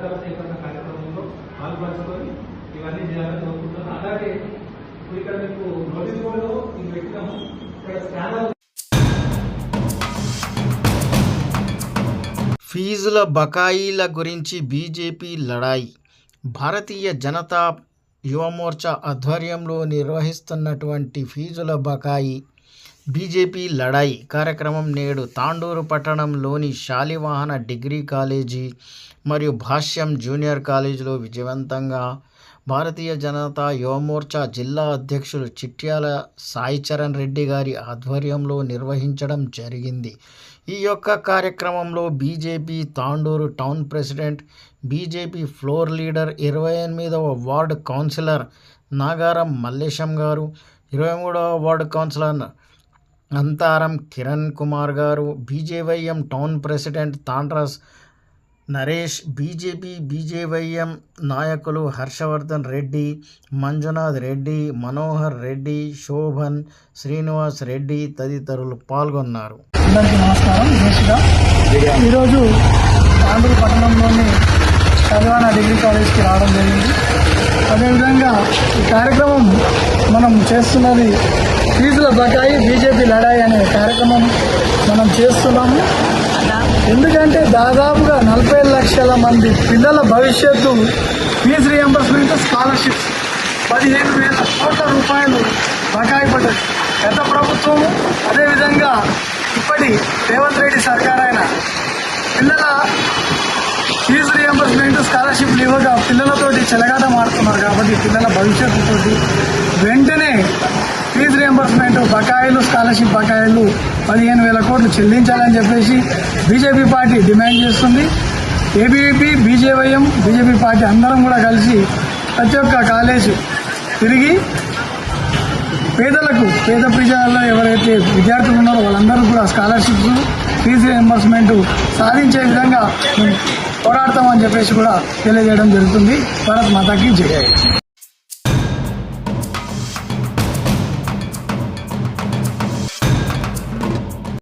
పథకాల సేకరణ కార్యక్రమంలో పాల్పంచుకొని ఇవన్నీ చేయాలని కోరుకుంటున్నాను. అలాగే ఇప్పుడు ఇక్కడ మీకు నోటీస్ బోర్డులో ఇది పెట్టినాము. ఇక్కడ స్కానర్ ఫీజుల బకాయిల గురించి బీజేపీ లడాయి. భారతీయ జనతా యువమోర్చా ఆధ్వర్యంలో నిర్వహిస్తున్నటువంటి ఫీజుల బకాయి బీజేపీ లడాయి కార్యక్రమం నేడు తాండూరు పట్టణంలోని శాలివాహన డిగ్రీ కాలేజీ మరియు భాష్యం జూనియర్ కాలేజీలో విజయవంతంగా భారతీయ జనతా యువమోర్చా జిల్లా అధ్యక్షులు చిట్యాల సాయిచరణ్ రెడ్డి గారి ఆధ్వర్యంలో నిర్వహించడం జరిగింది. ఈ యొక్క కార్యక్రమంలో BJP Tandur town president, BJP floor leader, 28వ వార్డు కౌన్సిలర్ నాగారం మల్లేశం గారు, 23వ ward councillor Antharam Kiran Kumar garu, BJYM town president Tandras Naresh, BJYM నాయకులు హర్షవర్ధన్ రెడ్డి, మంజునాథ్ రెడ్డి, మనోహర్ రెడ్డి, శోభన్, శ్రీనివాస్ రెడ్డి తదితరులు పాల్గొన్నారు. అందరికీ నమస్కారం. ఈరోజు తాండూరు పట్టణంలోని శాలివాహన డిగ్రీ కాలేజ్కి రావడం జరిగింది. అదేవిధంగా ఈ కార్యక్రమం మనం చేస్తున్నది ఫీజుల బకాయి బీజేపీ లడాయి అనే కార్యక్రమం మనం చేస్తున్నాము. ఎందుకంటే దాదాపుగా 40 లక్షల మంది పిల్లల భవిష్యత్తు ఫీజు రియంబర్స్మెంట్, స్కాలర్షిప్స్ 15,000 కోట్ల రూపాయలు బకాయి పడ్డది గత ప్రభుత్వం. అదేవిధంగా ఇప్పటి రేవంత్ రెడ్డి సర్కార్ అయిన పిల్లల ఫీజు రియంబర్స్మెంట్, స్కాలర్షిప్లు ఇవ్వగా పిల్లలతోటి చెలగాట మారుతున్నారు. కాబట్టి పిల్లల భవిష్యత్తుతోటి వెంటనే ఫీజు రియంబర్స్మెంట్ బకాయిలు, స్కాలర్షిప్ బకాయిలు 15,000 కోట్లు చెల్లించాలని చెప్పేసి బీజేపీ పార్టీ డిమాండ్ చేస్తుంది. ఏబీవీపీ, బీజేవైఎం, బీజేపీ పార్టీ అందరం కూడా కలిసి ప్రతి ఒక్క కాలేజీ తిరిగి పేదలకు, పేద ప్రజల్లో ఎవరైతే విద్యార్థులు ఉన్నారో వాళ్ళందరూ కూడా స్కాలర్షిప్స్, ఫీజు రియంబర్స్మెంట్ సాధించే విధంగా పోరాడతామని చెప్పేసి కూడా తెలియజేయడం జరుగుతుంది. భారత్ మాతాకి జై.